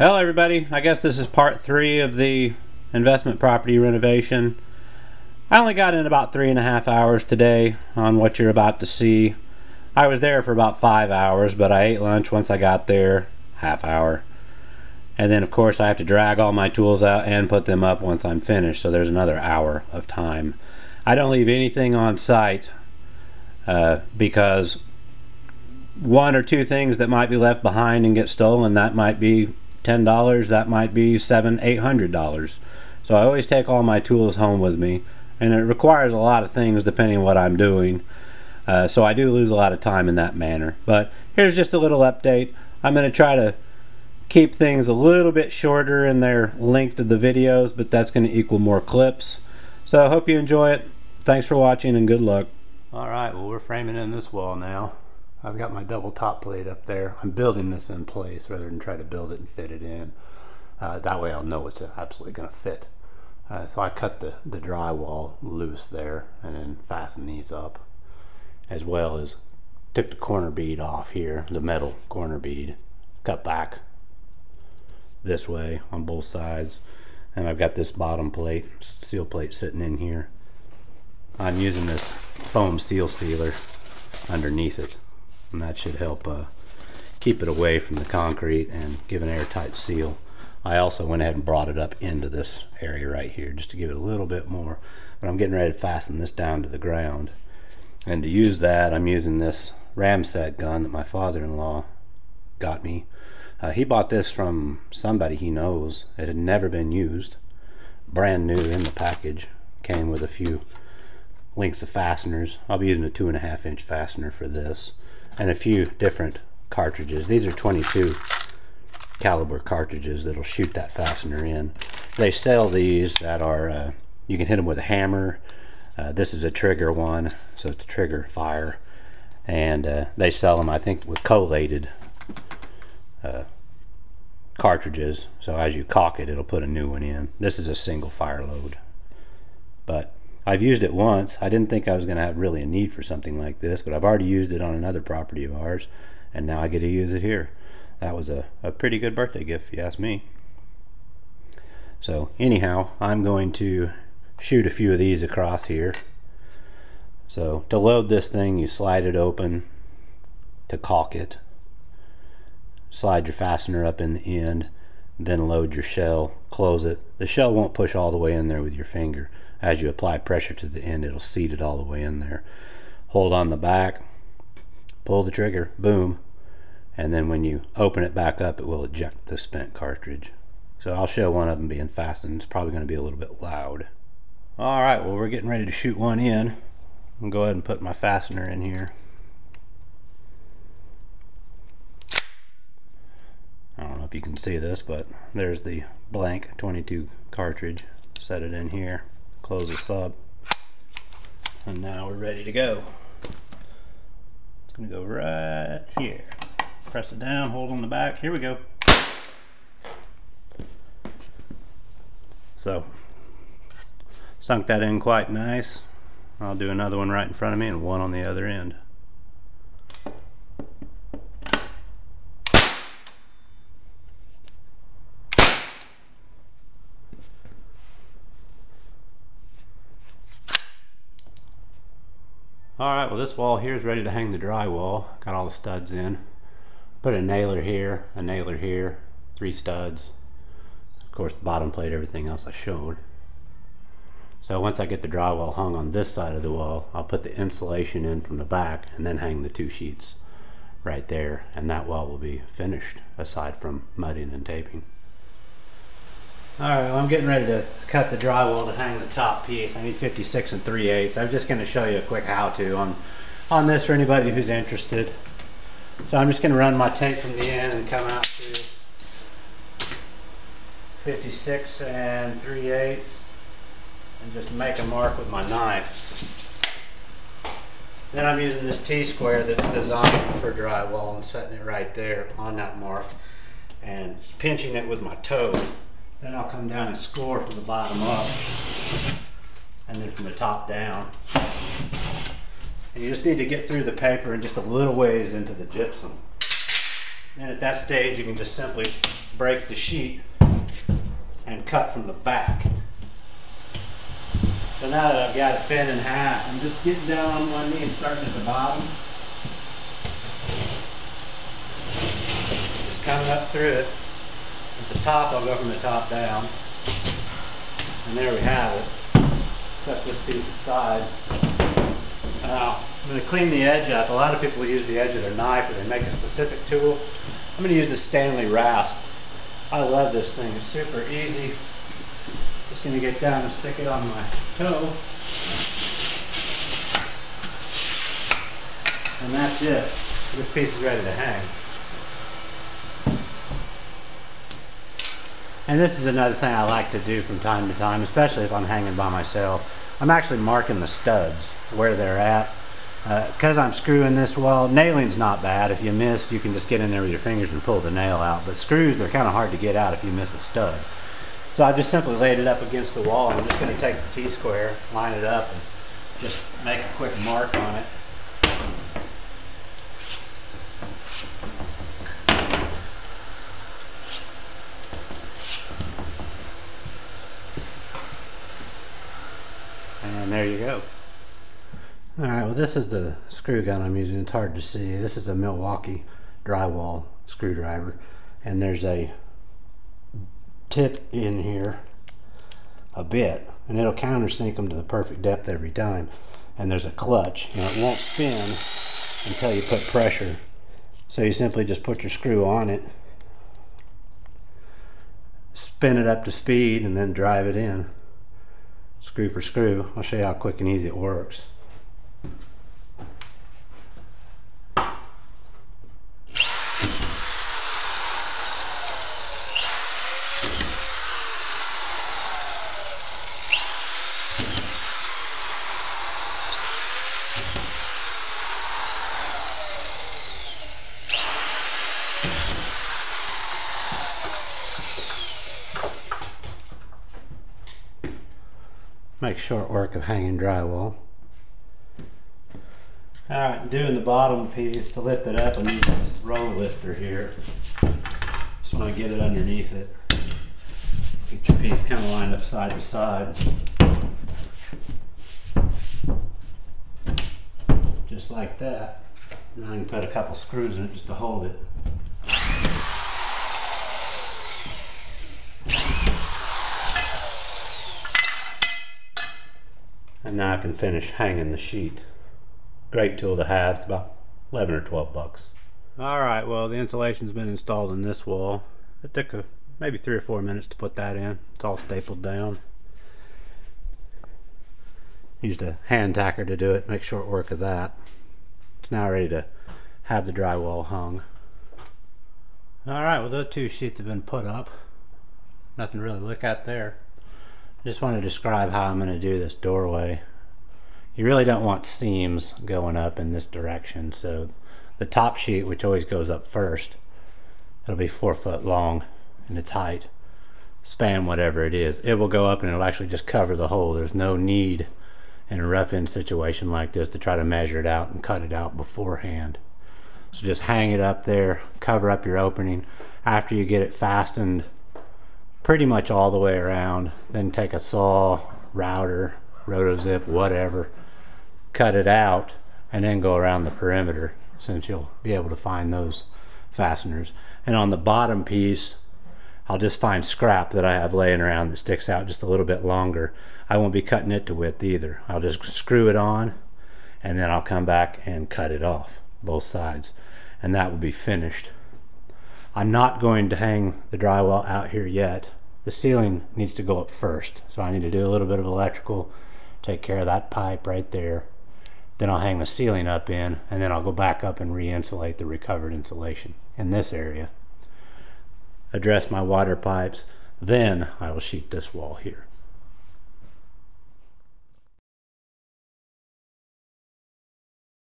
Hello everybody, I guess this is part 3 of the investment property renovation. I only got in about 3.5 hours today on what you're about to see. I was there for about 5 hours, but I ate lunch once I got there, half hour. And then of course I have to drag all my tools out and put them up once I'm finished, so there's another hour of time. I don't leave anything on site because one or two things that might be left behind and get stolen, that might be $10, that might be $700-800. So I always take all my tools home with me, and it requires a lot of things depending on what I'm doing. So I do lose a lot of time in that manner. But here's just a little update. I'm going to try to keep things a little bit shorter in their length of the videos, but that's going to equal more clips. So I hope you enjoy it. Thanks for watching and good luck. Alright, well, we're framing in this wall now. I've got my double top plate up there. I'm building this in place rather than try to build it and fit it in. That way I'll know it's absolutely going to fit. So I cut the drywall loose there and then fastened these up, as well as took the corner bead off here, the metal corner bead, cut back this way on both sides. And I've got this bottom plate, steel plate, sitting in here. I'm using this foam seal sealer underneath it, and that should help keep it away from the concrete and give an airtight seal. I also went ahead and brought it up into this area right here just to give it a little bit more, but I'm getting ready to fasten this down to the ground. And to use that, I'm using this ramset gun that my father-in-law got me. He bought this from somebody he knows. It had never been used, brand new in the package. Came with a few lengths of fasteners. I'll be using a 2.5-inch fastener for this, and a few different cartridges. These are 22 caliber cartridges that'll shoot that fastener in. They sell these that are you can hit them with a hammer. This is a trigger one, so it's a trigger fire, and they sell them, I think, with collated cartridges, so as you cock it, it'll put a new one in. This is a single fire load, but I've used it once. I didn't think I was going to have really a need for something like this, but I've already used it on another property of ours, and now I get to use it here. That was a pretty good birthday gift, if you ask me. So anyhow, I'm going to shoot a few of these across here. So to load this thing, you slide it open to caulk it. Slide your fastener up in the end, then load your shell, close it. The shell won't push all the way in there with your finger. As you apply pressure to the end, it'll seat it all the way in there. Hold on the back, pull the trigger, boom, and then when you open it back up, it will eject the spent cartridge. So I'll show one of them being fastened. It's probably going to be a little bit loud. Alright, well, we're getting ready to shoot one in. I'll go ahead and put my fastener in here. I don't know if you can see this, but there's the blank 22 cartridge. Set it in here, close this up, and now we're ready to go. It's going to go right here. Press it down, hold on the back. Here we go. So, sunk that in quite nice. I'll do another one right in front of me and one on the other end. Alright, well, this wall here is ready to hang the drywall. Got all the studs in. Put a nailer here, 3 studs. Of course, the bottom plate, everything else I showed. So once I get the drywall hung on this side of the wall, I'll put the insulation in from the back and then hang the 2 sheets right there, and that wall will be finished, aside from mudding and taping. Alright, well, I'm getting ready to cut the drywall to hang the top piece. I need 56 3/8. I'm just going to show you a quick how-to on this for anybody who's interested. So I'm just going to run my tape from the end and come out to 56 3/8 and just make a mark with my knife. Then I'm using this T-square that's designed for drywall and setting it right there on that mark and pinching it with my toe. Then I'll come down and score from the bottom up and then from the top down. And you just need to get through the paper and just a little ways into the gypsum. Then at that stage you can just simply break the sheet and cut from the back. So now that I've got it bent in half, I'm just getting down on one knee and starting at the bottom. Just coming up through it. At the top, I'll go from the top down. And there we have it. Set this piece aside. Now, I'm going to clean the edge up. A lot of people use the edge of their knife or they make a specific tool. I'm going to use the Stanley rasp. I love this thing. It's super easy. Just going to get down and stick it on my toe. And that's it. This piece is ready to hang. And this is another thing I like to do from time to time, especially if I'm hanging by myself. I'm actually marking the studs where they're at. Because I'm screwing this wall, nailing's not bad. If you miss, you can just get in there with your fingers and pull the nail out. But screws, they're kind of hard to get out if you miss a stud. So I've just simply laid it up against the wall, and I'm just going to take the T-square, line it up, and just make a quick mark on it. And there you go. Alright, well this is the screw gun I'm using. It's hard to see. This is a Milwaukee drywall screwdriver. And there's a tip in here a bit. And it'll countersink them to the perfect depth every time. And there's a clutch. You know, it won't spin until you put pressure. So you simply just put your screw on it, spin it up to speed, and then drive it in. Screw for screw. I'll show you how quick and easy it works. Make short work of hanging drywall. Alright, doing the bottom piece. To lift it up, I'm using this roll lifter here. Just want to get it underneath it. Get your piece kind of lined up side to side. Just like that. Now I can put a couple screws in it just to hold it. And now I can finish hanging the sheet. Great tool to have. It's about 11 or 12 bucks. Alright, well the insulation's been installed in this wall. It took maybe 3 or 4 minutes to put that in. It's all stapled down. Used a hand tacker to do it, make short work of that. It's now ready to have the drywall hung. Alright, well those two sheets have been put up. Nothing to really look at there. I just want to describe how I'm going to do this doorway. You really don't want seams going up in this direction, so the top sheet, which always goes up first, it'll be 4 foot long in its height, span whatever it is. It will go up and it'll actually just cover the hole. There's no need in a rough-in situation like this to try to measure it out and cut it out beforehand. So just hang it up there, cover up your opening. After you get it fastened pretty much all the way around, then take a saw, router, rotozip, whatever, cut it out, and then go around the perimeter, since you'll be able to find those fasteners. And on the bottom piece, I'll just find scrap that I have laying around that sticks out just a little bit longer. I won't be cutting it to width either. I'll just screw it on, and then I'll come back and cut it off, both sides, and that will be finished. I'm not going to hang the drywall out here yet. The ceiling needs to go up first, so I need to do a little bit of electrical, take care of that pipe right there. Then I'll hang the ceiling up in, and then I'll go back up and re-insulate the recovered insulation in this area. Address my water pipes, then I will sheet this wall here.